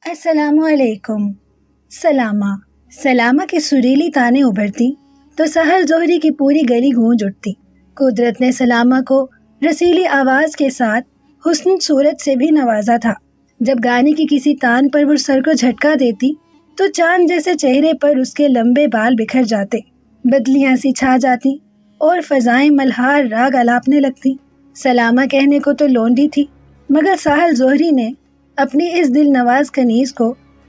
السلام علیکم۔ سلامہ سلامہ کی سریلی تانے ابھرتی تو سہل زہری کی پوری گلی گونج اٹھتی۔ قدرت نے سلامہ کو رسیلی آواز کے ساتھ حسن صورت سے بھی نوازا تھا۔ جب گانے کی کسی تان پر وہ سر کو جھٹکا دیتی تو چاند جیسے چہرے پر اس کے لمبے بال بکھر جاتے، بدلیاں سی چھا جاتی اور فضائیں ملہار راگ الاپنے لگتی۔ سلامہ کہنے کو تو لونڈی تھی، مگر ساحل زہری نے اپنی اس دل نواز کنیز کو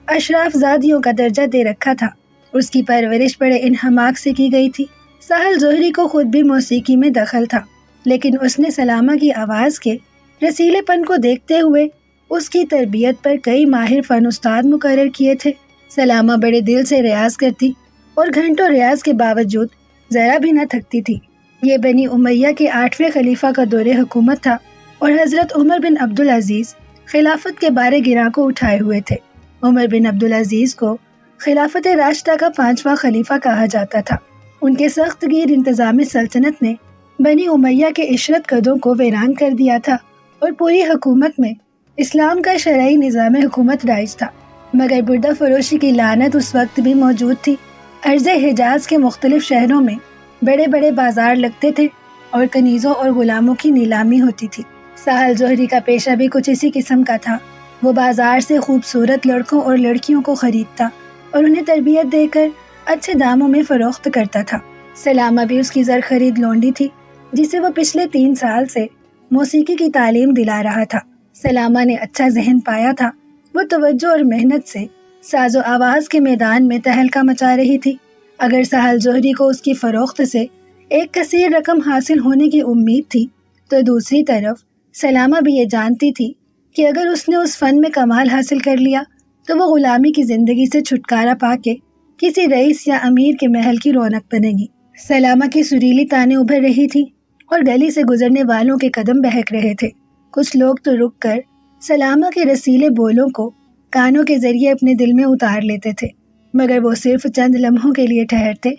اشراف زادیوں کا درجہ دے رکھا تھا۔ اس کی پرورش بڑے انہماک سے کی گئی تھی۔ ساحل زہری کو خود بھی موسیقی میں دخل تھا، لیکن اس نے سلامہ کی آواز کے رسیلے پن کو دیکھتے ہوئے اس کی تربیت پر کئی ماہر فن استاد مقرر کیے تھے۔ سلامہ بڑے دل سے ریاض کرتی اور گھنٹوں ریاض کے باوجود ذرا بھی نہ تھکتی تھی۔ یہ بنی امیہ کے 8ویں خلیفہ کا دور حکومت تھا اور حضرت عمر بن عبدالعزیز خلافت کے بارے گراں کو اٹھائے ہوئے تھے۔ عمر بن عبدالعزیز کو خلافت راشدہ کا 5واں خلیفہ کہا جاتا تھا۔ ان کے سخت گیر انتظام سلطنت نے بنی امیہ کے عشرت قدوں کو ویران کر دیا تھا اور پوری حکومت میں اسلام کا شرعی نظام حکومت رائج تھا، مگر بردہ فروشی کی لعنت اس وقت بھی موجود تھی۔ ارض حجاز کے مختلف شہروں میں بڑے بڑے بازار لگتے تھے اور کنیزوں اور غلاموں کی نیلامی ہوتی تھی۔ ساحل زہری کا پیشہ بھی کچھ اسی قسم کا تھا۔ وہ بازار سے خوبصورت لڑکوں اور لڑکیوں کو خریدتا اور انہیں تربیت دے کر اچھے داموں میں فروخت کرتا تھا۔ سلامہ بھی اس کی زر خرید لونڈی تھی، جسے وہ پچھلے 3 سال سے موسیقی کی تعلیم دلا رہا تھا۔ سلامہ نے اچھا ذہن پایا تھا۔ وہ توجہ اور محنت سے ساز و آواز کے میدان میں تہلکہ مچا رہی تھی۔ اگر ساحل زہری کو اس کی فروخت سے ایک کثیر رقم حاصل ہونے کی امید تھی، تو دوسری طرف سلامہ بھی یہ جانتی تھی کہ اگر اس نے اس فن میں کمال حاصل کر لیا تو وہ غلامی کی زندگی سے چھٹکارا پا کے کسی رئیس یا امیر کے محل کی رونق بنے گی۔ سلامہ کی سریلی تانے ابھر رہی تھی اور گلی سے گزرنے والوں کے قدم بہک رہے تھے۔ کچھ لوگ تو رک کر سلامہ کے رسیلے بولوں کو کانوں کے ذریعے اپنے دل میں اتار لیتے تھے، مگر وہ صرف چند لمحوں کے لیے ٹھہرتے،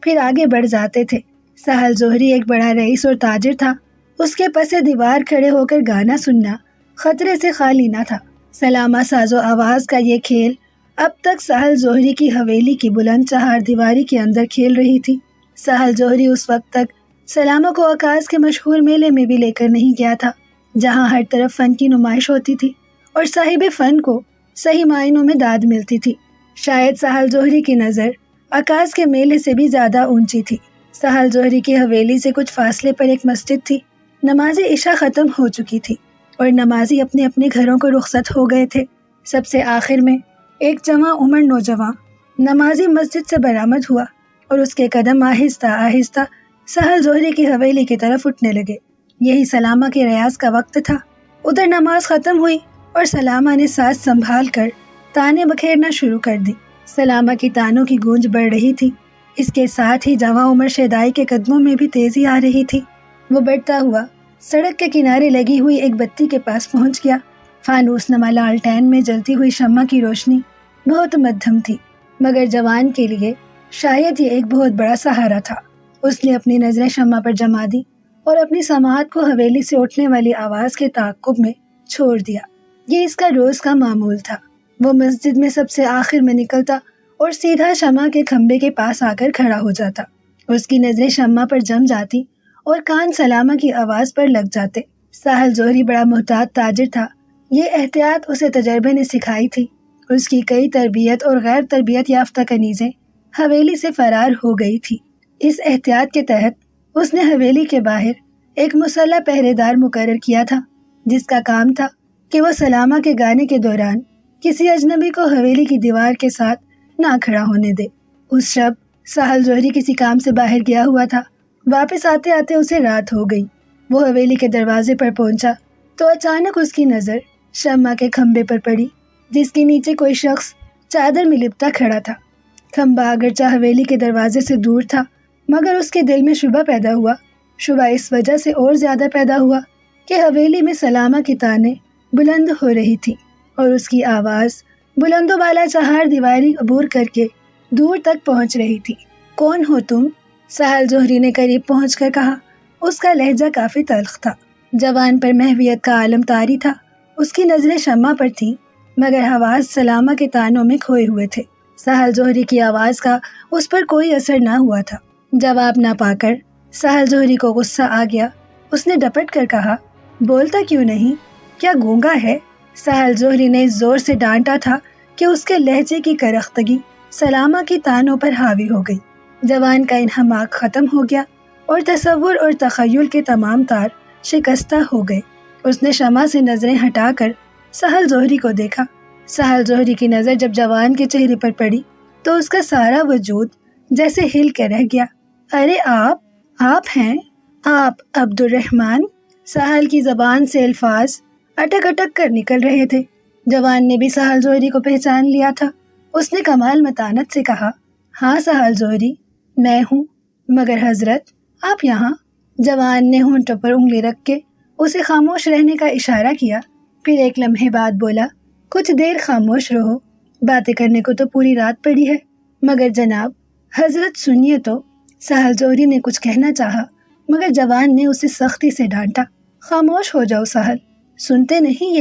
پھر آگے بڑھ جاتے تھے۔ ساحل زہری ایک بڑا رئیس اور تاجر تھا۔ اس کے پس دیوار کھڑے ہو کر گانا سننا خطرے سے خالی نہ تھا۔ سلامہ ساز و آواز کا یہ کھیل اب تک ساحل زہری کی حویلی کی بلند چہار دیواری کے اندر کھیل رہی تھی۔ ساحل زہری اس وقت تک سلامہ کو عکاظ کے مشہور میلے میں بھی لے کر نہیں گیا تھا، جہاں ہر طرف فن کی نمائش ہوتی تھی اور صاحب فن کو صحیح معنوں میں داد ملتی تھی۔ شاید ساحل زہری کی نظر عکاظ کے میلے سے بھی زیادہ اونچی تھی۔ ساحل زہری کی حویلی سے کچھ فاصلے پر ایک مسجد تھی۔ نماز عشاء ختم ہو چکی تھی اور نمازی اپنے اپنے گھروں کو رخصت ہو گئے تھے۔ سب سے آخر میں ایک جوان عمر نوجوان نمازی مسجد سے برآمد ہوا اور اس کے قدم آہستہ آہستہ ساحل زہری کی حویلی کی طرف اٹھنے لگے۔ یہی سلامہ کے ریاض کا وقت تھا۔ ادھر نماز ختم ہوئی اور سلامہ نے ساز سنبھال کر تانے بکھیرنا شروع کر دی۔ سلامہ کی تانوں کی گونج بڑھ رہی تھی، اس کے ساتھ ہی جواں عمر شیدائی کے قدموں میں بھی تیزی آ رہی تھی۔ وہ بڑھتا ہوا سڑک کے کنارے لگی ہوئی ایک بتی کے پاس پہنچ گیا۔ فانوس نما لالٹین میں جلتی ہوئی شمع کی روشنی بہت مدھم تھی، مگر جوان کے لیے شاید یہ ایک بہت بڑا سہارا تھا۔ اس نے اپنی نظریں شمع پر جما دی اور اپنی سماعت کو حویلی سے اٹھنے والی آواز کے تعاقب میں چھوڑ دیا۔ یہ اس کا روز کا معمول تھا۔ وہ مسجد میں سب سے آخر میں نکلتا اور سیدھا شمع کے کھمبے کے پاس آ کر کھڑا ہو جاتا۔ اس کی نظریں شمع پر جم جاتی اور کان سلامہ کی آواز پر لگ جاتے۔ ساحل زہری بڑا محتاط تاجر تھا۔ یہ احتیاط اسے تجربے نے سکھائی تھی۔ اس کی کئی تربیت اور غیر تربیت یافتہ کنیزیں حویلی سے فرار ہو گئی تھی۔ اس احتیاط کے تحت اس نے حویلی کے باہر ایک مسلح پہرے دار مقرر کیا تھا، جس کا کام تھا کہ وہ سلامہ کے گانے کے دوران کسی اجنبی کو حویلی کی دیوار کے ساتھ نہ کھڑا ہونے دے۔ اس شب ساحل زہری کسی کام سے باہر گیا ہوا تھا۔ واپس آتے آتے اسے رات ہو گئی۔ وہ حویلی کے دروازے پر پہنچا تو اچانک اس کی نظر شمع کے کھمبے پر پڑی، جس کے نیچے کوئی شخص چادر میں لپٹا کھڑا تھا۔ کھمبا اگرچہ حویلی کے دروازے سے دور تھا، مگر اس کے دل میں شبہ پیدا ہوا۔ شبہ اس وجہ سے اور زیادہ پیدا ہوا کہ حویلی میں سلامہ کی تانیں بلند ہو رہی تھی اور اس کی آواز بلند و بالا چہار دیواری عبور کر کے دور تک پہنچ رہی تھی۔ کون ہو تم؟ ساحل زہری نے قریب پہنچ کر کہا۔ اس کا لہجہ کافی تلخ تھا۔ جوان پر محویت کا عالم طاری تھا۔ اس کی نظریں شمع پر تھیں، مگر حواس سلامہ کے تانوں میں کھوئے ہوئے تھے۔ سہل جوہری کی آواز کا اس پر کوئی اثر نہ ہوا تھا۔ جواب نہ پا کر سہل جوہری کو غصہ آ گیا۔ اس نے ڈپٹ کر کہا، بولتا کیوں نہیں؟ کیا گونگا ہے؟ سہل جوہری نے اس زور سے ڈانٹا تھا کہ اس کے لہجے کی کرختگی سلامہ کی تانوں پر حاوی ہو گئی۔ جوان کا انہماک ختم ہو گیا اور تصور اور تخیل کے تمام تار شکستہ ہو گئے۔ اس نے شمع سے نظریں ہٹا کر سہل جوہری کو دیکھا۔ سہل جوہری کی نظر جب جوان کے چہرے پر پڑی تو اس کا سارا وجود جیسے ہل کے رہ گیا۔ ارے آپ ہیں؟ آپ عبد الرحمن؟ سہل کی زبان سے الفاظ اٹک اٹک کر نکل رہے تھے۔ جوان نے بھی سہل جوہری کو پہچان لیا تھا۔ اس نے کمال متانت سے کہا، ہاں سہل جوہری، میں ہوں، مگر حضرت آپ یہاں؟ جوان نے ہونٹوں پر انگلی رکھ کے اسے خاموش رہنے کا اشارہ کیا، پھر ایک لمحے بعد بولا، کچھ دیر خاموش رہو، باتیں کرنے کو تو پوری رات پڑی ہے۔ مگر جناب حضرت سنیے تو۔ سہل جوہری نے کچھ کہنا چاہا مگر جوان نے اسے سختی سے ڈانٹا۔ خاموش ہو جاؤ سہل، سنتے نہیں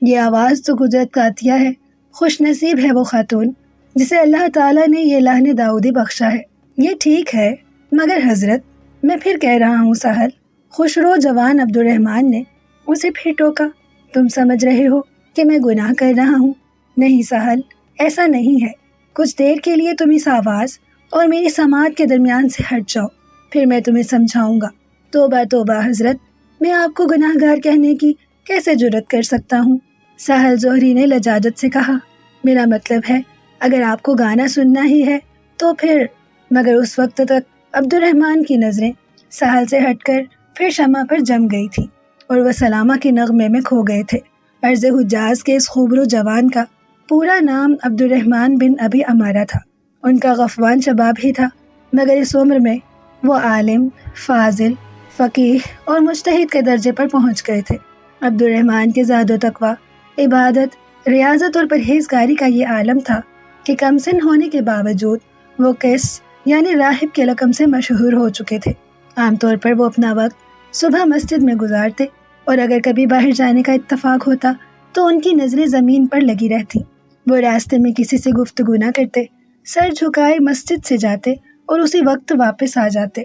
یہ آواز تو قدرت کا عطیہ ہے۔ خوش نصیب ہے وہ خاتون جسے اللہ تعالیٰ نے یہ لحن داؤدی بخشا ہے۔ یہ ٹھیک ہے مگر حضرت، میں پھر کہہ رہا ہوں سہل۔ خوشرو جوان عبد الرحمن نے اسے پھر ٹوکا، تم سمجھ رہے ہو کہ میں گناہ کر رہا ہوں؟ نہیں سہل، ایسا نہیں ہے۔ کچھ دیر کے لیے تم اس آواز اور میری سماعت کے درمیان سے ہٹ جاؤ، پھر میں تمہیں سمجھاؤں گا۔ توبہ توبہ حضرت، میں آپ کو گناہ گار کہنے کی کیسے جرأت کر سکتا ہوں؟ سہل جوہری نے لجاجت سے کہا، میرا مطلب ہے اگر آپ کو گانا سننا ہی ہے تو پھر۔ مگر اس وقت تک عبد الرحمن کی نظریں سہل سے ہٹ کر پھر شمع پر جم گئی تھی اور وہ سلامہ کے نغمے میں کھو گئے تھے۔ عرض حجاز کے اس خوبرو جوان کا پورا نام عبد الرحمن بن ابی عمارہ تھا۔ ان کا غفوان شباب ہی تھا، مگر اس عمر میں وہ عالم، فاضل، فقیہ اور مجتہد کے درجے پر پہنچ گئے تھے۔ عبد الرحمن کے زہد و تقویٰ، عبادت، ریاضت اور پرہیزگاری کا یہ عالم تھا کہ کم سن ہونے کے باوجود وہ قیس یعنی راہب کے لقب سے مشہور ہو چکے تھے۔ عام طور پر وہ اپنا وقت صبح مسجد میں گزارتے اور اگر کبھی باہر جانے کا اتفاق ہوتا تو ان کی نظریں زمین پر لگی رہتی۔ وہ راستے میں کسی سے گفتگو نہ کرتے، سر جھکائے مسجد سے جاتے اور اسی وقت واپس آ جاتے۔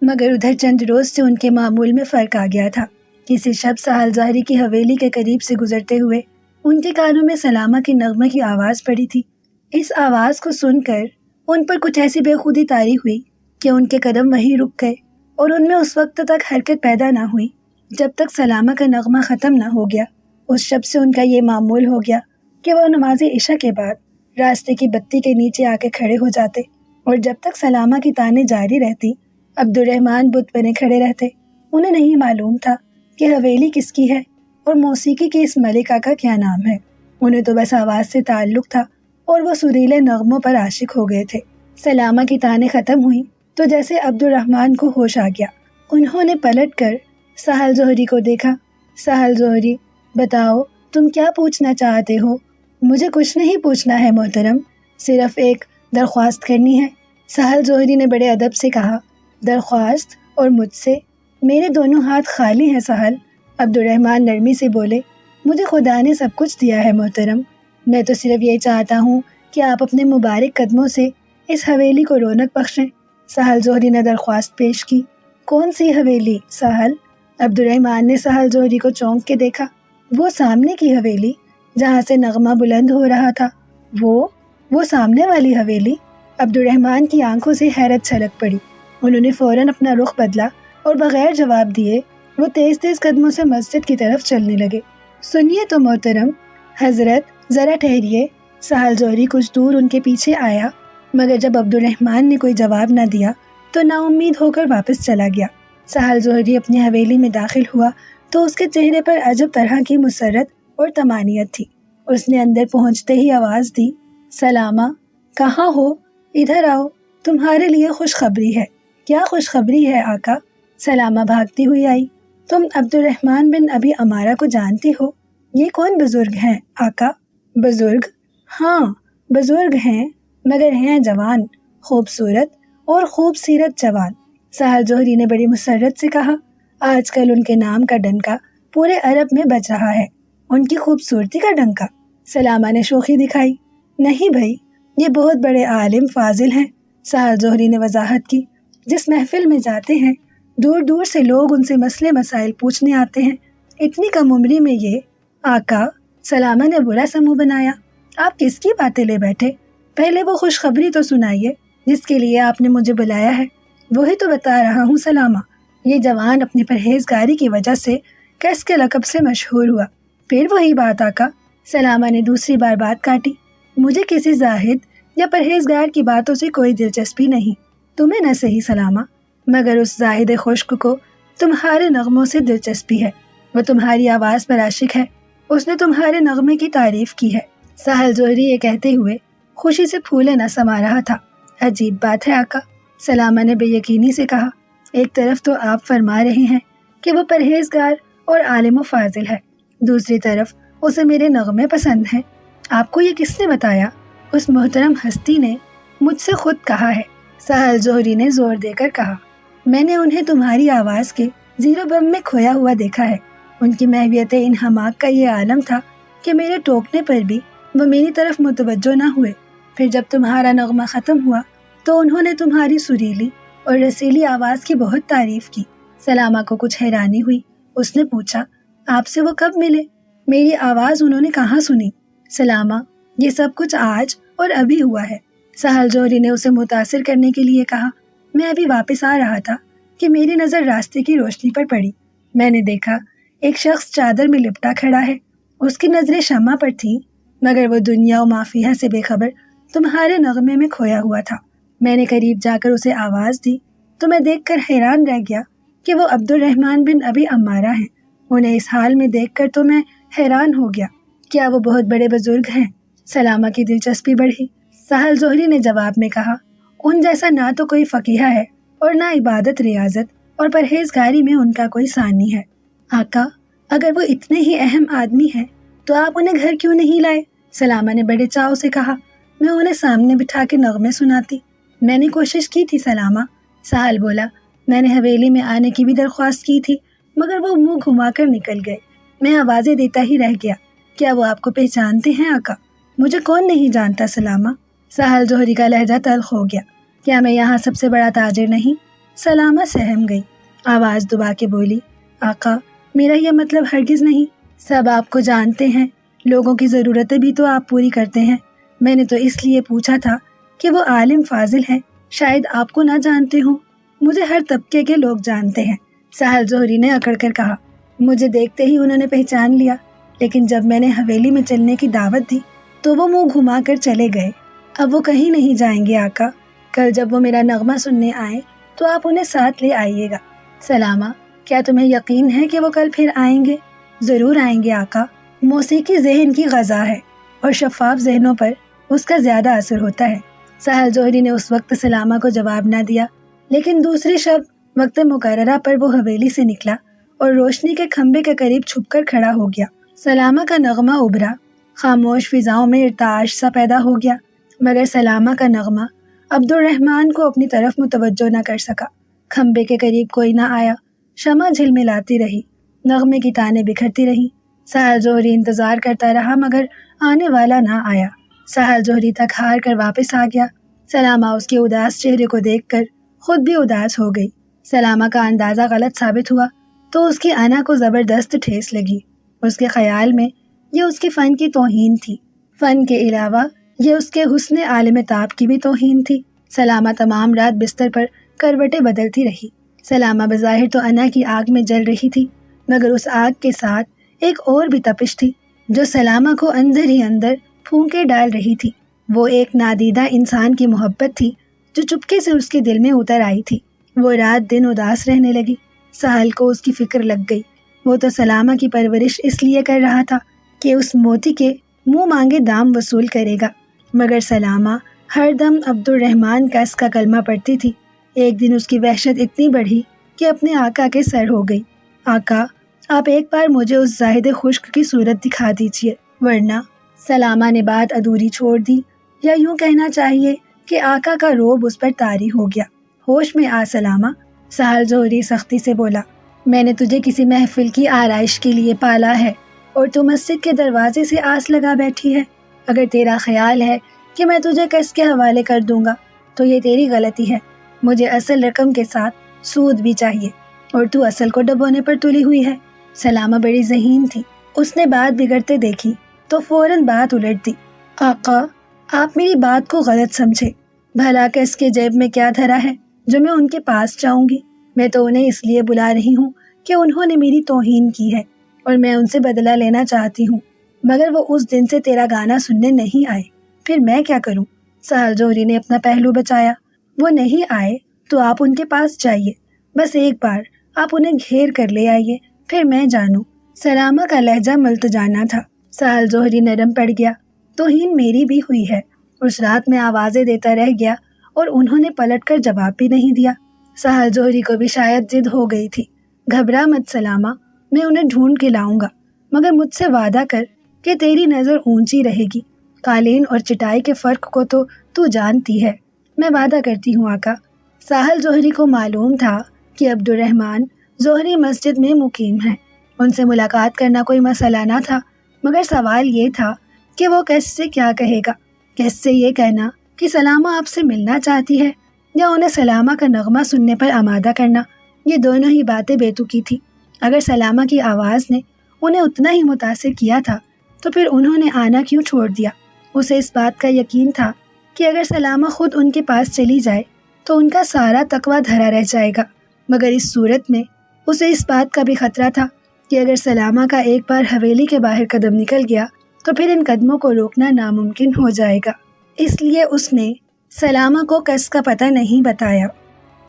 مگر ادھر چند روز سے ان کے معمول میں فرق آ گیا تھا۔ کسی شب سہل ظاہری کی حویلی کے قریب سے گزرتے ہوئے ان کے کانوں میں سلامہ کے نغمے کی آواز پڑی تھی۔ اس آواز کو سن کر ان پر کچھ ایسی بے خودی طاری ہوئی کہ ان کے قدم وہیں رک گئے اور ان میں اس وقت تک حرکت پیدا نہ ہوئی جب تک سلامہ کا نغمہ ختم نہ ہو گیا۔ اس شب سے ان کا یہ معمول ہو گیا کہ وہ نماز عشاء کے بعد راستے کی بتی کے نیچے آ کے کھڑے ہو جاتے اور جب تک سلامہ کی تانیں جاری رہتی عبد الرحمن بت بنے کھڑے رہتے۔ انہیں نہیں معلوم تھا کہ حویلی کس کی ہے اور موسیقی کی اس ملکہ کا کیا نام ہے۔ انہیں تو بس آواز سے تعلق تھا اور وہ سریلے نغموں پر عاشق ہو گئے تھے۔ سلامہ کی تانیں ختم ہوئیں تو جیسے عبد الرحمن کو ہوش آ گیا۔ انہوں نے پلٹ کر سہل جوہری کو دیکھا۔ سہل جوہری، بتاؤ تم کیا پوچھنا چاہتے ہو؟ مجھے کچھ نہیں پوچھنا ہے محترم، صرف ایک درخواست کرنی ہے۔ سہل جوہری نے بڑے ادب سے کہا، درخواست؟ اور مجھ سے؟ میرے دونوں ہاتھ خالی ہیں سہل۔ عبد الرحمن نرمی سے بولے، مجھے خدا نے سب کچھ دیا ہے محترم، میں تو صرف یہ چاہتا ہوں کہ آپ اپنے مبارک قدموں سے اس حویلی کو رونق بخشیں۔ سہل جوہری نے درخواست پیش کی۔ کون سی حویلی سہل؟ عبد الرحمن نے سہل جوہری کو چونک کے دیکھا۔ وہ سامنے کی حویلی جہاں سے نغمہ بلند ہو رہا تھا، وہ سامنے والی حویلی؟ عبد الرحمن کی آنکھوں سے حیرت چھلک پڑی۔ انہوں نے فوراً اپنا رخ بدلا اور بغیر جواب دیے وہ تیز تیز قدموں سے مسجد کی طرف چلنے لگے۔ سنیے تو محترم، حضرت ذرا ٹھہریے۔ سہل جوہری کچھ دور ان کے پیچھے آیا، مگر جب عبد الرحمن نے کوئی جواب نہ دیا تو نا امید ہو کر واپس چلا گیا۔ سہل جوہری اپنی حویلی میں داخل ہوا تو اس کے چہرے پر عجب طرح کی مسرت اور طمانینت تھی۔ اس نے اندر پہنچتے ہی آواز دی، سلامہ، کہاں ہو؟ ادھر آؤ، تمہارے لیے خوشخبری ہے۔ کیا خوشخبری ہے آقا؟ سلامہ بھاگتی ہوئی آئی۔ تم عبد الرحمن بن ابی عمارہ کو جانتی ہو؟ یہ کون بزرگ ہیں آقا؟ بزرگ؟ ہاں بزرگ ہیں، مگر ہیں جوان، خوبصورت اور خوب سیرت جوان۔ سہل جوہری نے بڑی مسرت سے کہا، آج کل ان کے نام کا ڈنکا پورے عرب میں بج رہا ہے۔ ان کی خوبصورتی کا ڈنکا؟ سلامہ نے شوخی دکھائی۔ نہیں بھائی، یہ بہت بڑے عالم فاضل ہیں، سہل جوہری نے وضاحت کی۔ جس محفل میں جاتے ہیں دور دور سے لوگ ان سے مسئلے مسائل پوچھنے آتے ہیں، اتنی کم عمری میں یہ… آقا، سلامہ نے برا سا منہ بنایا۔ آپ کس کی باتیں لے بیٹھے؟ پہلے وہ خوشخبری تو سنائیے جس کے لیے آپ نے مجھے بلایا ہے۔ وہی تو بتا رہا ہوں سلامہ، یہ جوان اپنی پرہیزگاری کی وجہ سے کیس کے لقب سے مشہور ہوا۔ پھر وہی بات آقا، سلامہ نے دوسری بار بات کاٹی۔ مجھے کسی زاہد یا پرہیزگار کی باتوں سے کوئی دلچسپی نہیں، تمہیں نہ صحیح سلامہ، مگر اس زاہد خشک کو تمہارے نغموں سے دلچسپی ہے۔ وہ تمہاری آواز پر عاشق ہے، اس نے تمہارے نغمے کی تعریف کی ہے۔ سہل جوہری یہ کہتے ہوئے خوشی سے پھولے نہ سما رہا تھا۔ عجیب بات ہے آقا، سلامہ نے بے یقینی سے کہا۔ ایک طرف تو آپ فرما رہے ہیں کہ وہ پرہیزگار اور عالم و فاضل ہے، دوسری طرف اسے میرے نغمے پسند ہیں۔ آپ کو یہ کس نے بتایا؟ اس محترم ہستی نے مجھ سے خود کہا ہے، سہل جوہری نے زور دے کر کہا۔ میں نے انہیں تمہاری آواز کے زیرو بم میں کھویا ہوا دیکھا ہے۔ ان کی محویت انہماک کا یہ عالم تھا کہ میرے ٹوکنے پر بھی وہ میری طرف متوجہ نہ ہوئے۔ پھر جب تمہارا نغمہ ختم ہوا تو انہوں نے تمہاری سریلی اور رسیلی آواز کی بہت تعریف کی۔ سلامہ کو کچھ حیرانی ہوئی۔ اس نے پوچھا، آپ سے وہ کب ملے؟ میری آواز انہوں نے کہاں سنی؟ سلامہ، یہ سب کچھ آج اور ابھی ہوا ہے۔ سہل جوہری نے اسے متاثر کرنے کے لیے کہا۔ میں ابھی واپس آ رہا تھا کہ میری نظر راستے کی روشنی پر پڑی۔ میں نے دیکھا ایک شخص چادر میں لپٹا کھڑا ہے، اس کی نظریں شمع پر تھیں، مگر وہ دنیا و ما فیہا سے بے خبر تمہارے نغمے میں کھویا ہوا تھا۔ میں نے قریب جا کر اسے آواز دی تو میں دیکھ کر حیران رہ گیا کہ وہ عبد الرحمن بن ابی عمارہ ہیں۔ انہیں اس حال میں دیکھ کر تو میں حیران ہو گیا۔ کیا وہ بہت بڑے بزرگ ہیں؟ سلامہ کی دلچسپی بڑھی۔ سہل جوہری نے جواب میں کہا، ان جیسا نہ تو کوئی فقیہ ہے اور نہ عبادت ریاضت اور پرہیزگاری میں ان کا کوئی ثانی ہے۔ آقا، اگر وہ اتنے ہی اہم آدمی ہیں تو آپ انہیں گھر کیوں نہیں لائے؟ سلامہ نے بڑے چاؤ سے کہا۔ میں انہیں سامنے بٹھا کے نغمے سناتی۔ میں نے کوشش کی تھی سلامہ، سہل بولا۔ میں نے حویلی میں آنے کی بھی درخواست کی تھی، مگر وہ منہ گھما کر نکل گئے۔ میں آوازیں دیتا ہی رہ گیا۔ کیا وہ آپ کو پہچانتے ہیں آقا؟ مجھے کون نہیں جانتا سلامہ؟ سہل جوہری کا لہجہ تلخ ہو گیا۔ کیا میں یہاں سب سے بڑا تاجر نہیں؟ سلامہ سہم گئی، آواز دبا کے بولی، آقا، میرا یہ مطلب ہرگز نہیں۔ سب آپ کو جانتے ہیں، لوگوں کی ضرورتیں بھی تو آپ پوری کرتے ہیں۔ میں نے تو اس لیے پوچھا تھا کہ وہ عالم فاضل ہے، شاید آپ کو نہ جانتے ہوں۔ مجھے ہر طبقے کے لوگ جانتے ہیں، سہل جوہری نے اکڑ کر کہا۔ مجھے دیکھتے ہی انہوں نے پہچان لیا، لیکن جب میں نے حویلی میں چلنے کی دعوت دی تو وہ منہ گھما کر چلے گئے۔ اب وہ کہیں نہیں جائیں گے آقا۔ کل جب وہ میرا نغمہ سننے آئیں تو آپ انہیں ساتھ لے آئیے گا۔ سلامہ، کیا تمہیں یقین ہے کہ وہ کل پھر آئیں گے؟ ضرور آئیں گے آقا۔ موسیقی ذہن کی غذا ہے اور شفاف ذہنوں پر اس کا زیادہ اثر ہوتا ہے۔ سہل جوہری نے اس وقت سلامہ کو جواب نہ دیا، لیکن دوسری شب وقت مقررہ پر وہ حویلی سے نکلا اور روشنی کے کھمبے کے قریب چھپ کر کھڑا ہو گیا۔ سلامہ کا نغمہ ابھرا، خاموش فضاؤں میں ارتعاش سا پیدا ہو گیا، مگر سلامہ کا نغمہ عبد الرحمن کو اپنی طرف متوجہ نہ کر سکا۔ کھمبے کے قریب کوئی نہ آیا، شمع جھلملاتی رہی، نغمے کی تانیں بکھرتی رہیں۔ سہل جوہری انتظار کرتا رہا مگر آنے والا نہ آیا۔ سہل جوہری تک ہار کر واپس آ گیا۔ سلامہ اس کے اداس چہرے کو دیکھ کر خود بھی اداس ہو گئی۔ سلامہ کا اندازہ غلط ثابت ہوا تو اس کی انا کو زبردست ٹھیس لگی۔ اس کے خیال میں یہ اس کے فن کی توہین تھی، فن کے علاوہ یہ اس کے حسن عالم طاب کی بھی توہین تھی۔ سلامہ تمام رات بستر پر کروٹیں بدلتی رہی۔ سلامہ بظاہر تو انا کی آگ میں جل رہی تھی، مگر اس آگ کے ساتھ ایک اور بھی تپش تھی جو سلامہ کو اندر ہی اندر پھونکے ڈال رہی تھی۔ وہ ایک نادیدہ انسان کی محبت تھی جو چپکے سے اس کے دل میں اتر آئی تھی۔ وہ رات دن اداس رہنے لگی۔ سہل کو اس کی فکر لگ گئی۔ وہ تو سلامہ کی پرورش اس لیے کر رہا تھا کہ اس موتی کے منہ مانگے دام وصول کرے گا، مگر سلامہ ہر دم عبد الرحمن کا اس کا کلمہ پڑھتی تھی۔ ایک دن اس کی وحشت اتنی بڑھی کہ اپنے آقا کے سر ہو گئی۔ آقا، آپ ایک بار مجھے اس زاہد خشک کی صورت دکھا دیجیے، ورنہ… سلامہ نے بات ادھوری چھوڑ دی، یا یوں کہنا چاہیے کہ آقا کا روب اس پر طاری ہو گیا۔ ہوش میں آ سلامہ، سہل جوہری سختی سے بولا۔ میں نے تجھے کسی محفل کی آرائش کے لیے پالا ہے، اور تو مسجد کے دروازے سے آس لگا بیٹھی ہے۔ اگر تیرا خیال ہے کہ میں تجھے قسط کے حوالے کر دوں گا تو یہ تیری غلطی ہے۔ مجھے اصل رقم کے ساتھ سود بھی چاہیے، اور تو اصل کو ڈبونے پر تلی ہوئی ہے۔ سلامہ بڑی ذہین تھی، اس نے بات بگڑتے دیکھی تو فوراً بات الٹ دی۔ آقا، آپ میری بات کو غلط سمجھے۔ بھلا قسط کے جیب میں کیا دھرا ہے جو میں ان کے پاس جاؤں گی؟ میں تو انہیں اس لیے بلا رہی ہوں کہ انہوں نے میری توہین کی ہے اور میں ان سے بدلہ لینا چاہتی ہوں، مگر وہ اس دن سے تیرا گانا سننے نہیں آئے۔ پھر میں کیا کروں؟ سہل جوہری نے اپنا پہلو بچایا۔ وہ نہیں آئے تو آپ ان کے پاس جائیے، بس ایک بار آپ انہیں گھیر کر لے آئیے، پھر میں جانوں۔ سلامہ کا لہجہ ملتجانا تھا۔ سہل جوہری نرم پڑ گیا۔ توہین میری بھی ہوئی ہے۔ اس رات میں آوازیں دیتا رہ گیا اور انہوں نے پلٹ کر جواب بھی نہیں دیا۔ سہل جوہری کو بھی شاید ضد ہو گئی تھی۔ گھبرا مت سلامہ، میں انہیں ڈھونڈ کے لاؤں گا، مگر مجھ سے وعدہ کر کہ تیری نظر اونچی رہے گی۔ قالین اور چٹائی کے فرق کو تو جانتی ہے۔ میں وعدہ کرتی ہوں آقا۔ ساحل جوہری کو معلوم تھا کہ عبد الرحمن زہری مسجد میں مقیم ہیں۔ ان سے ملاقات کرنا کوئی مسئلہ نہ تھا، مگر سوال یہ تھا کہ وہ کیسے کیا کہے گا؟ کیسے یہ کہنا کہ سلامہ آپ سے ملنا چاہتی ہے، یا انہیں سلامہ کا نغمہ سننے پر آمادہ کرنا؟ یہ دونوں ہی باتیں بے تکی تھی۔ اگر سلامہ کی آواز نے انہیں اتنا ہی متاثر کیا تھا تو پھر انہوں نے آنا کیوں چھوڑ دیا؟ اسے اس بات کا یقین تھا کہ اگر سلامہ خود ان کے پاس چلی جائے تو ان کا سارا تقویٰ دھرا رہ جائے گا، مگر اس صورت میں اسے اس بات کا بھی خطرہ تھا کہ اگر سلامہ کا ایک بار حویلی کے باہر قدم نکل گیا تو پھر ان قدموں کو روکنا ناممکن ہو جائے گا۔ اس لیے اس نے سلامہ کو قصد کا پتہ نہیں بتایا۔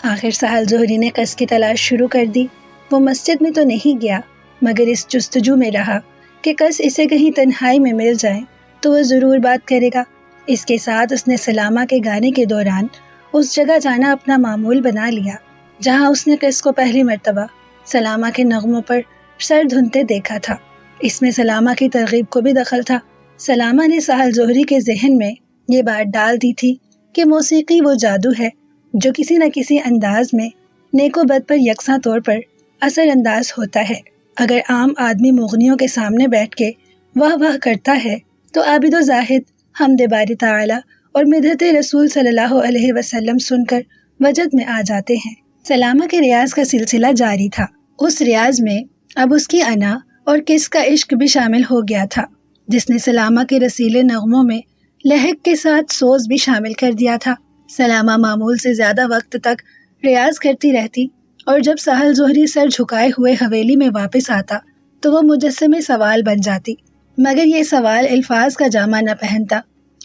آخر ساحل جوہری نے قصد کی تلاش شروع کر دی۔ وہ مسجد میں تو نہیں گیا، مگر اس جستجو میں رہا کہ قصد اسے کہیں تنہائی میں مل جائے تو وہ ضرور بات کرے گا۔ اس کے ساتھ اس نے سلامہ کے گانے کے دوران اس جگہ جانا اپنا معمول بنا لیا جہاں اس نے قصد کو پہلی مرتبہ سلامہ کے نغموں پر سر دھنتے دیکھا تھا۔ اس میں سلامہ کی ترغیب کو بھی دخل تھا۔ سلامہ نے ساحل جوہری کے ذہن میں یہ بات ڈال دی تھی کہ موسیقی وہ جادو ہے جو کسی نہ کسی انداز میں نیک و بد پر یکساں طور پر اثر انداز ہوتا ہے۔ اگر عام آدمی مغنیوں کے سامنے بیٹھ کے واہ واہ کرتا ہے تو عابد و زاہد حمد باری تعالی اور مدحت رسول صلی اللہ علیہ وسلم سن کر وجد میں آ جاتے ہیں۔ سلامہ کے ریاض کا سلسلہ جاری تھا۔ اس ریاض میں اب اس کی انا اور کس کا عشق بھی شامل ہو گیا تھا، جس نے سلامہ کے رسیلے نغموں میں لہک کے ساتھ سوز بھی شامل کر دیا تھا۔ سلامہ معمول سے زیادہ وقت تک ریاض کرتی رہتی، اور جب ساحل جوہری سر جھکائے ہوئے حویلی میں واپس آتا تو وہ مجسمے سوال بن جاتی، مگر یہ سوال الفاظ کا جامہ نہ پہنتا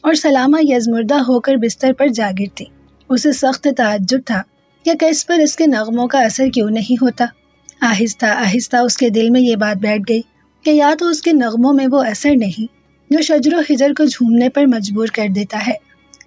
اور سلامہ یزمردہ ہو کر بستر پر جا گرتی۔ اسے سخت تعجب تھا کہ کس پر اس کے نغموں کا اثر کیوں نہیں ہوتا۔ آہستہ آہستہ اس کے دل میں یہ بات بیٹھ گئی کہ یا تو اس کے نغموں میں وہ اثر نہیں جو شجر و حجر کو جھومنے پر مجبور کر دیتا ہے،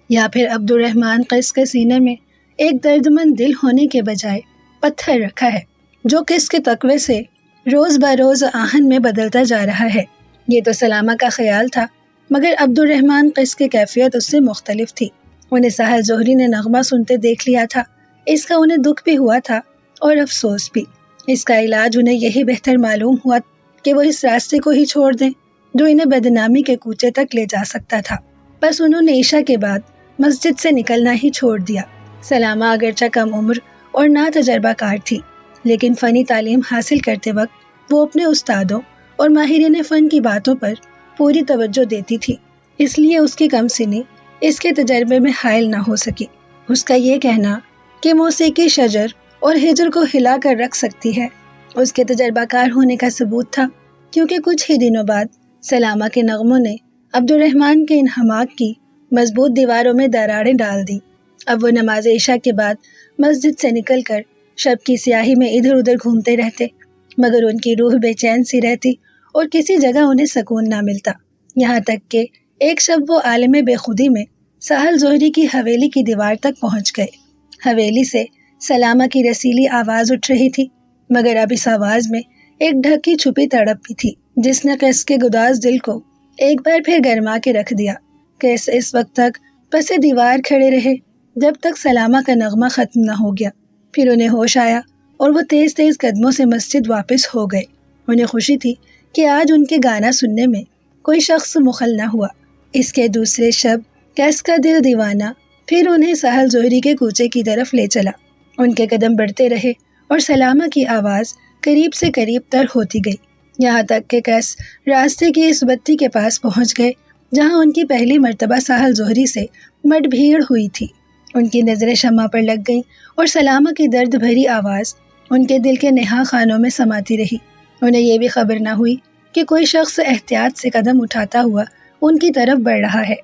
یا پھر عبد الرحمن قس کے سینے میں ایک دردمند دل ہونے کے بجائے پتھر رکھا ہے جو قس کے تقوی سے روز بروز آہن میں بدلتا جا رہا ہے۔ یہ تو سلامہ کا خیال تھا، مگر عبد الرحمن قس کی کیفیت اس سے مختلف تھی۔ انہیں ساحل جوہری نے نغمہ سنتے دیکھ لیا تھا، اس کا انہیں دکھ بھی ہوا تھا اور افسوس بھی۔ اس کا علاج انہیں یہی بہتر معلوم ہوا کہ وہ اس راستے کو ہی چھوڑ دیں جو انہیں بدنامی کے کوچے تک لے جا سکتا تھا۔ بس انہوں نے عشاء کے بعد مسجد سے نکلنا ہی چھوڑ دیا۔ سلامہ اگرچہ کم عمر اور نا تجربہ کار تھی، لیکن فنی تعلیم حاصل کرتے وقت وہ اپنے استادوں اور ماہرین فن کی باتوں پر پوری توجہ دیتی تھی، اس لیے اس کی کم سنی اس کے تجربے میں حائل نہ ہو سکی۔ اس کا یہ کہنا کہ موسیقی شجر اور ہجر کو ہلا کر رکھ سکتی ہے اس کے تجربہ کار ہونے کا ثبوت تھا، کیونکہ کچھ ہی دنوں بعد سلامہ کے نغموں نے عبد الرحمن کے ان حماق کی مضبوط دیواروں میں دراڑیں ڈال دی۔ اب وہ نماز عشاء کے بعد مسجد سے نکل کر شب کی سیاہی میں ادھر ادھر گھومتے رہتے، مگر ان کی روح بے چین سی رہتی اور کسی جگہ انہیں سکون نہ ملتا، یہاں تک کہ ایک شب وہ عالم بے خودی میں ساحل جوہری کی حویلی کی دیوار تک پہنچ گئے۔ حویلی سے سلامہ کی رسیلی آواز اٹھ رہی تھی، مگر اب اس آواز میں ایک ڈھکی چھپی تڑپ بھی تھی جس نے قیس کے گداز دل کو ایک بار پھر گرما کے رکھ دیا۔ قیس اس وقت تک پس دیوار کھڑے رہے جب تک سلامہ کا نغمہ ختم نہ ہو گیا، پھر انہیں ہوش آیا اور وہ تیز تیز قدموں سے مسجد واپس ہو گئے۔ انہیں خوشی تھی کہ آج ان کے گانا سننے میں کوئی شخص مخل نہ ہوا۔ اس کے دوسرے شب کیس کا دل دیوانہ پھر انہیں سہل ظہری کے کوچے کی طرف لے چلا۔ ان کے قدم بڑھتے رہے اور سلامہ کی آواز قریب سے قریب تر ہوتی گئی، یہاں تک کہ کیس راستے کی اس بتی کے پاس پہنچ گئے جہاں ان کی پہلی مرتبہ سہل ظہری سے مٹ بھیڑ ہوئی تھی۔ ان کی نظریں شمع پر لگ گئیں اور سلامہ کی درد بھری آواز ان کے دل کے نہا خانوں میں سماتی رہی۔ انہیں یہ بھی خبر نہ ہوئی کہ کوئی شخص احتیاط سے قدم اٹھاتا ہوا ان کی طرف بڑھ رہا ہے۔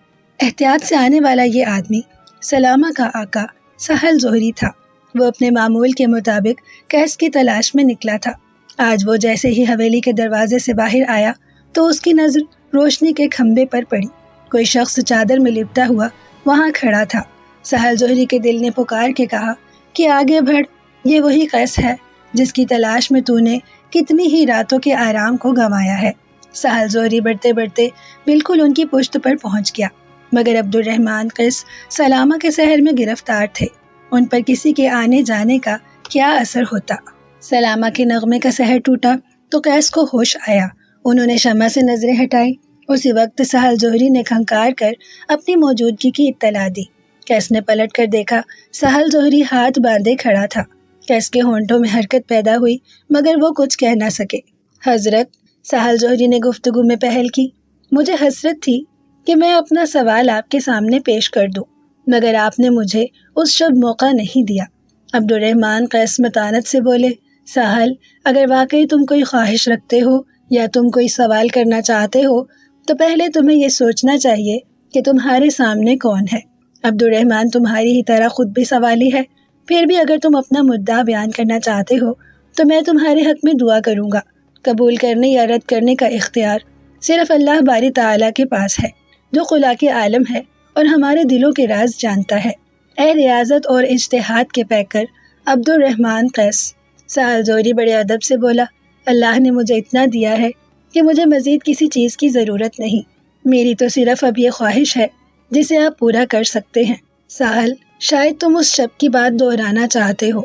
احتیاط سے آنے والا یہ آدمی سلامہ کا آقا سہل ظہری تھا۔ وہ اپنے معمول کے مطابق کیس کی تلاش میں نکلا تھا۔ آج وہ جیسے ہی حویلی کے دروازے سے باہر آیا تو اس کی نظر روشنی کے کھمبے پر پڑی۔ کوئی شخص چادر میں لپٹا ہوا وہاں کھڑا تھا۔ سہل ظہری کے دل نے پکار کے کہا کہ آگے بڑھ، یہ وہی کیس ہے جس کی تلاش میں تو نے کتنی ہی راتوں کے آرام کو گنوایا ہے۔ سہل ظہری بڑھتے بڑھتے بالکل ان کی پشت پر پہنچ گیا، مگر عبد الرحمن قیس سلامہ کے شہر میں گرفتار تھے۔ ان پر کسی کے آنے جانے کا کیا اثر ہوتا؟ سلامہ کے نغمے کا سحر ٹوٹا تو قیس کو ہوش آیا۔ انہوں نے شمع سے نظریں ہٹائیں۔ اسی وقت سہل ظہری نے کھنکار کر اپنی موجودگی کی اطلاع دی۔ کیس نے پلٹ کر دیکھا، سہل ظہری ہاتھ باندھے کھڑا تھا۔ کیس کے ہونٹوں میں حرکت پیدا ہوئی مگر وہ کچھ کہہ نہ سکے۔ حضرت، سہل ظہری نے گفتگو میں پہل کی، مجھے حسرت تھی کہ میں اپنا سوال آپ کے سامنے پیش کر دوں، مگر آپ نے مجھے اس شب موقع نہیں دیا۔ عبد الرحمن قیس متانت سے بولے، سہل، اگر واقعی تم کوئی خواہش رکھتے ہو یا تم کوئی سوال کرنا چاہتے ہو تو پہلے تمہیں یہ سوچنا چاہیے کہ تمہارے سامنے کون ہے۔ عبد الرحمن تمہاری ہی طرح خود بھی سوالی ہے، پھر بھی اگر تم اپنا مدعا بیان کرنا چاہتے ہو تو میں تمہارے حق میں دعا کروں گا۔ قبول کرنے یا رد کرنے کا اختیار صرف اللہ باری تعالیٰ کے پاس ہے، جو خلا کے عالم ہے اور ہمارے دلوں کے راز جانتا ہے۔ اے ریاضت اور اجتہاد کے پیکر عبد الرحمن قیس، سہل ظہری بڑے ادب سے بولا، اللہ نے مجھے اتنا دیا ہے کہ مجھے مزید کسی چیز کی ضرورت نہیں۔ میری تو صرف اب یہ خواہش ہے جسے آپ پورا کر سکتے ہیں۔ سہل، شاید تم اس شب کی بات دہرانا چاہتے ہو۔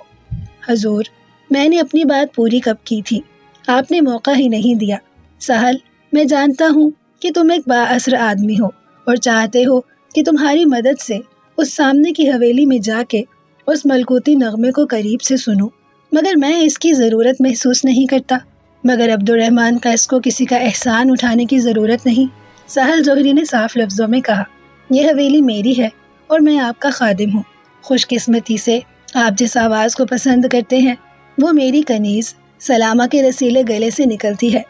حضور، میں نے اپنی بات پوری کب کی تھی، آپ نے موقع ہی نہیں دیا۔ سہل، میں جانتا ہوں کہ تم ایک بااثر آدمی ہو اور چاہتے ہو کہ تمہاری مدد سے اس سامنے کی حویلی میں جا کے اس ملکوتی نغمے کو قریب سے سنوں، مگر میں اس کی ضرورت محسوس نہیں کرتا۔ مگر عبد الرحمن قیس کو کسی کا احسان اٹھانے کی ضرورت نہیں۔ سہل ظہری نے صاف لفظوں میں کہا، یہ حویلی میری ہے اور میں آپ کا خادم ہوں۔ خوش قسمتی سے آپ جس آواز کو پسند کرتے ہیں وہ میری کنیز سلامہ کے رسیلے گلے سے نکلتی ہے۔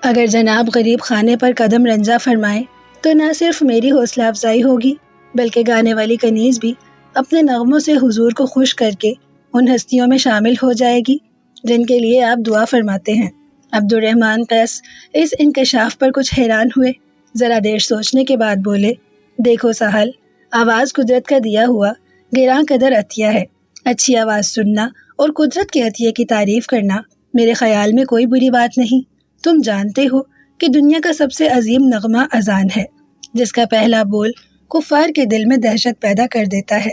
اگر جناب غریب خانے پر قدم رنجا فرمائیں تو نہ صرف میری حوصلہ افزائی ہوگی بلکہ گانے والی کنیز بھی اپنے نغموں سے حضور کو خوش کر کے ان ہستیوں میں شامل ہو جائے گی جن کے لیے آپ دعا فرماتے ہیں۔ عبد الرحمن قیس اس انکشاف پر کچھ حیران ہوئے، ذرا دیر سوچنے کے بعد بولے، دیکھو سہل، آواز قدرت کا دیا ہوا گراں قدر عطیہ ہے۔ اچھی آواز سننا اور قدرت کے عطیے کی تعریف کرنا میرے خیال میں کوئی بری بات نہیں۔ تم جانتے ہو کہ دنیا کا سب سے عظیم نغمہ اذان ہے، جس کا پہلا بول کفار کے دل میں دہشت پیدا کر دیتا ہے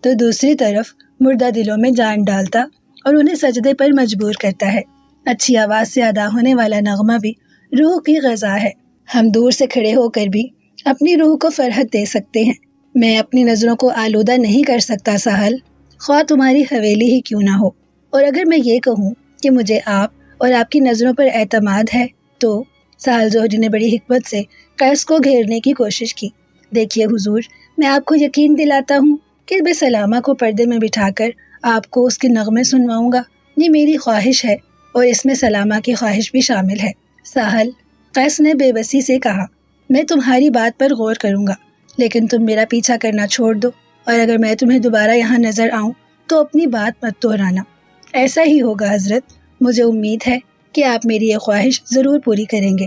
تو دوسری طرف مردہ دلوں میں جان ڈالتا اور انہیں سجدے پر مجبور کرتا ہے۔ اچھی آواز سے ادا ہونے والا نغمہ بھی روح کی غذا ہے۔ ہم دور سے کھڑے ہو کر بھی اپنی روح کو فرحت دے سکتے ہیں۔ میں اپنی نظروں کو آلودہ نہیں کر سکتا سہل، خواہ تمہاری حویلی ہی کیوں نہ ہو۔ اور اگر میں یہ کہوں کہ مجھے آپ اور آپ کی نظروں پر اعتماد ہے تو سہل ظہری نے بڑی حکمت سے قیس کو گھیرنے کی کوشش کی۔ دیکھیے حضور، میں آپ کو یقین دلاتا ہوں کہ میں سلامہ کو پردے میں بٹھا کر آپ کو اس کے نغمے سنواؤں گا۔ یہ میری خواہش ہے اور اس میں سلامہ کی خواہش بھی شامل ہے۔ سہل، قیس نے بے بسی سے کہا، میں تمہاری بات پر غور کروں گا، لیکن تم میرا پیچھا کرنا چھوڑ دو، اور اگر میں تمہیں دوبارہ یہاں نظر آؤں تو اپنی بات مت دہرانا۔ ایسا ہی ہوگا حضرت، مجھے امید ہے کہ آپ میری یہ خواہش ضرور پوری کریں گے۔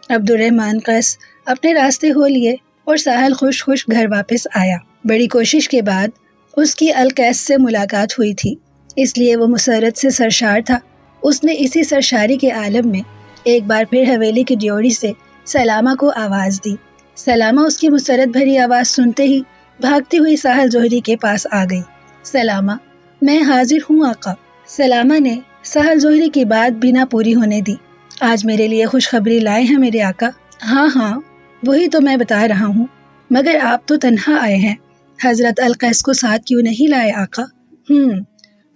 عبد الرحمن قیس اپنے راستے ہو لیے اور سہل خوش خوش گھر واپس آیا۔ بڑی کوشش کے بعد اس کی القیس سے ملاقات ہوئی تھی، اس لیے وہ مسرت سے سرشار تھا۔ اس نے اسی سرشاری کے عالم میں ایک بار پھر حویلی کی ڈیوڑی سے سلامہ کو آواز دی۔ سلامہ اس کی مسرت بھری آواز سنتے ہی بھاگتی ہوئی سہل ظہری کے پاس آ گئی۔ سلامہ، میں حاضر ہوں آقا۔ سلامہ نے سہل ظہری کی بات بھی نہ پوری ہونے دی آج میرے لیے خوشخبری لائے ہیں میرے آقا؟ ہاں وہی تو میں بتا رہا ہوں، مگر آپ تو تنہا آئے ہیں، حضرت القیس کو ساتھ کیوں نہیں لائے آقا؟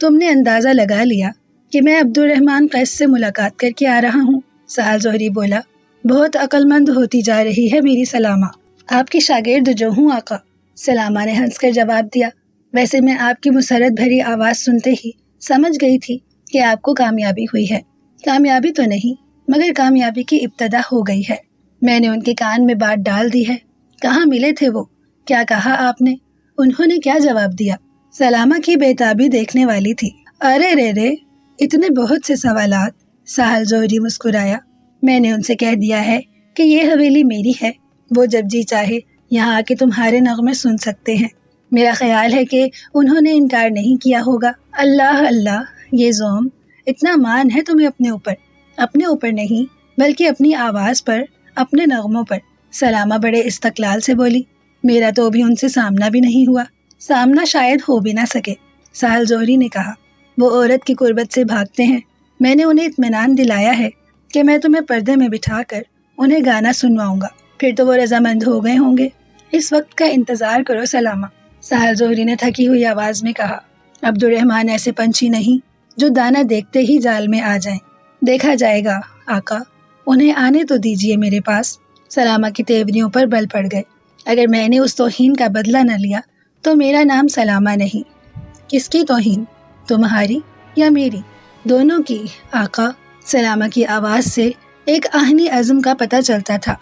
تم نے اندازہ لگا لیا کہ میں عبد الرحمن قیس سے ملاقات کر کے آ رہا ہوں، سہل زہری بولا۔ بہت عقل مند ہوتی جا رہی ہے میری سلامہ، آپ کی شاگرد جو ہوں آقا، سلامہ نے ہنس کر جواب دیا۔ ویسے میں آپ کی مسرت بھری آواز سنتے ہی سمجھ گئی تھی کہ آپ کو کامیابی ہوئی ہے۔ کامیابی تو نہیں، مگر کامیابی کی ابتدا ہو گئی ہے۔ میں نے ان کے کان میں بات ڈال دی ہے۔ کہاں ملے تھے وہ؟ کیا کہا آپ نے؟ انہوں نے کیا جواب دیا؟ سلامہ کی بےتابی دیکھنے والی تھی۔ ارے رے، اتنے بہت سے سوالات۔ سہل زہری مسکرایا۔ میں نے ان سے کہہ دیا ہے کہ یہ حویلی میری ہے، وہ جب جی چاہے یہاں آ کے تمہارے نغمے سن سکتے ہیں۔ میرا خیال ہے کہ انہوں نے انکار نہیں کیا ہوگا۔ اللہ، یہ زوم، اتنا مان ہے تمہیں اپنے اوپر نہیں بلکہ اپنی آواز پر، اپنے نغموں پر۔ سلامہ بڑے استقلال سے بولی۔ میرا تو ابھی ان سے سامنا بھی نہیں ہوا، سامنا شاید ہو بھی نہ سکے، سہل زہری نے کہا۔ وہ عورت کی قربت سے بھاگتے ہیں۔ میں نے انہیں اطمینان دلایا ہے کہ میں تمہیں پردے میں بٹھا کر انہیں گانا سنواؤں گا، پھر تو وہ رضامند ہو گئے ہوں گے۔ اس وقت کا انتظار کرو سلامہ، سہل زہری نے تھکی ہوئی آواز میں کہا۔ عبد الرحمن ایسے پنچھی نہیں جو دانہ دیکھتے ہی جال میں آ جائیں۔ دیکھا جائے گا آقا، انہیں آنے تو دیجیے میرے پاس۔ سلامہ کی تیوریوں پر بل پڑ گئے۔ اگر میں نے اس توہین کا بدلہ نہ لیا تو میرا نام سلامہ نہیں۔ کس کی توہین؟ تمہاری یا میری؟ دونوں کی آقا۔ سلامہ کی آواز سے ایک آہنی عزم کا پتہ چلتا تھا۔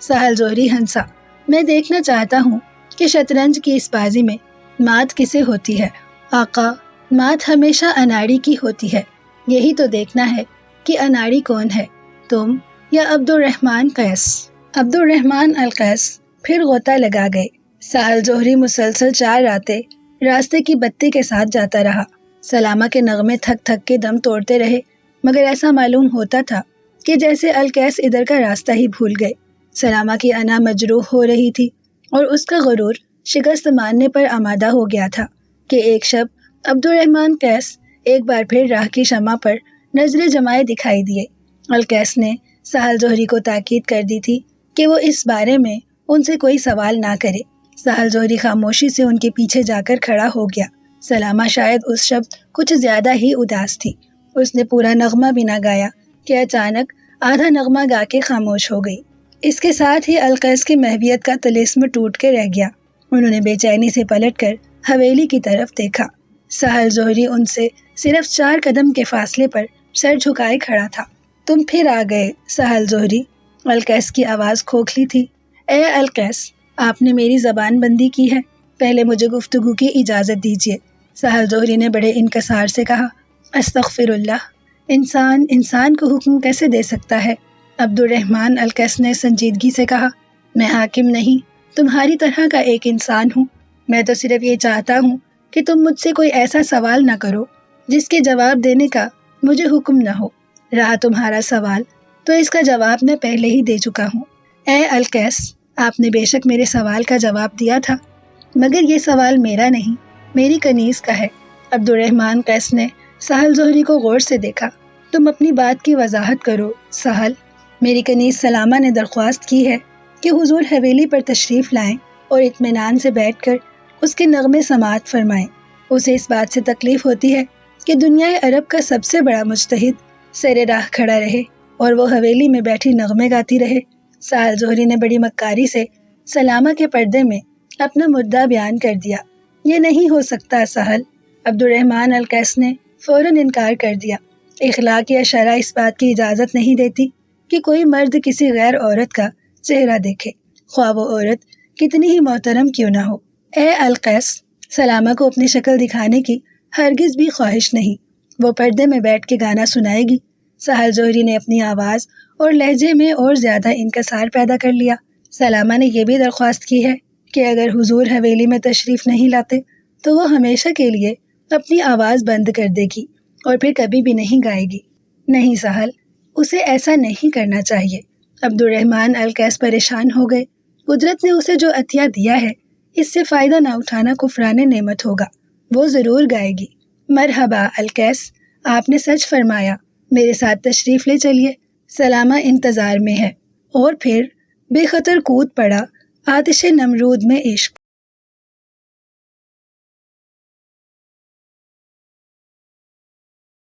سہل زہری ہنسا۔ میں دیکھنا چاہتا ہوں کہ شطرنج کی اس بازی میں مات کسے ہوتی ہے؟ آقا، مات ہمیشہ اناڑی کی ہوتی ہے۔ یہی تو دیکھنا ہے کہ اناڑی کون ہے، تم یا عبد الرحمن قیس؟ عبد الرحمن القیس پھر غوطہ لگا گئے۔ سہل زہری مسلسل 4 راتیں راستے کی بتی کے ساتھ جاتا رہا۔ سلامہ کے نغمے تھک تھک کے دم توڑتے رہے، مگر ایسا معلوم ہوتا تھا کہ جیسے القیس ادھر کا راستہ ہی بھول گئے۔ سلامہ کی انا مجروح ہو رہی تھی اور اس کا غرور شکست ماننے پر آمادہ ہو گیا تھا کہ ایک شب عبد الرحمن قیس ایک بار پھر راہ کی شمع پر نظریں جمائے دکھائی دیے۔ القیس نے سہل زہری کو تاکید کر دی تھی کہ وہ اس بارے میں ان سے کوئی سوال نہ کرے۔ سہل زہری خاموشی سے ان کے پیچھے جا کر کھڑا ہو گیا۔ سلامہ شاید اس شب کچھ زیادہ ہی اداس تھی۔ اس نے پورا نغمہ بھی نہ گایا کہ اچانک آدھا نغمہ گا کے خاموش ہو گئی۔ اس کے ساتھ ہی القیس کی محویت کا طلسم ٹوٹ کے رہ گیا۔ انہوں نے بے چینی سے پلٹ کر حویلی کی طرف دیکھا۔ سہل زہری ان سے صرف 4 قدم کے فاصلے پر سر جھکائے کھڑا تھا۔ تم پھر آ گئے سہل زہری، القیس کی آواز کھوکھلی تھی۔ اے القیس، آپ نے میری زبان بندی کی ہے، پہلے مجھے گفتگو کی اجازت دیجیے۔ سہل زہری نے بڑے انکسار سے کہا۔ استغفر اللہ، انسان کو حکم کیسے دے سکتا ہے؟ عبد الرحمن القیس نے سنجیدگی سے کہا۔ میں حاکم نہیں، تمہاری طرح کا ایک انسان ہوں۔ میں تو صرف یہ چاہتا ہوں کہ تم مجھ سے کوئی ایسا سوال نہ کرو جس کے جواب دینے کا مجھے حکم نہ ہو۔ رہا تمہارا سوال تو اس کا جواب میں پہلے ہی دے چکا ہوں۔ اے القیس، آپ نے بے شک میرے سوال کا جواب دیا تھا، مگر یہ سوال میرا نہیں، میری کنیز کا ہے۔ عبد الرحمن قیس نے سہل زہری کو غور سے دیکھا۔ تم اپنی بات کی وضاحت کرو سہل۔ میری کنیز سلامہ نے درخواست کی ہے کہ حضور حویلی پر تشریف لائیں اور اطمینان سے بیٹھ کر اس کے نغمے سماعت فرمائیں۔ اسے اس بات سے تکلیف ہوتی ہے کہ دنیا عرب کا سب سے بڑا مجتہد سر راہ کھڑا رہے اور وہ حویلی میں بیٹھی نغمے گاتی رہے۔ سہل زہری نے بڑی مکاری سے سلامہ کے پردے میں اپنا مدعا بیان کر دیا۔ یہ نہیں ہو سکتا سہل۔ عبد الرحمن القیس نے فوراً انکار کر دیا۔ اخلاق یا شرع اس بات کی اجازت نہیں دیتی کہ کوئی مرد کسی غیر عورت کا چہرہ دیکھے، خواہ وہ عورت کتنی ہی محترم کیوں نہ ہو۔ اے القیس، سلامہ کو اپنی شکل دکھانے کی ہرگز بھی خواہش نہیں، وہ پردے میں بیٹھ کے گانا سنائے گی۔ سہل زہری نے اپنی آواز اور لہجے میں اور زیادہ انکسار پیدا کر لیا۔ سلامہ نے یہ بھی درخواست کی ہے کہ اگر حضور حویلی میں تشریف نہیں لاتے تو وہ ہمیشہ کے لیے اپنی آواز بند کر دے گی اور پھر کبھی بھی نہیں گائے گی۔ نہیں سہل، اسے ایسا نہیں کرنا چاہیے۔ عبد الرحمن القیس پریشان ہو گئے۔ قدرت نے اسے جو عطیہ دیا ہے اس سے فائدہ نہ اٹھانا کفران نعمت ہوگا۔ وہ ضرور گائے گی۔ مرحبا القیس، آپ نے سچ فرمایا، میرے ساتھ تشریف لے چلیے۔ سلامہ انتظار میں ہے، اور پھر بے خطر کود پڑا آتش نمرود میں عشق۔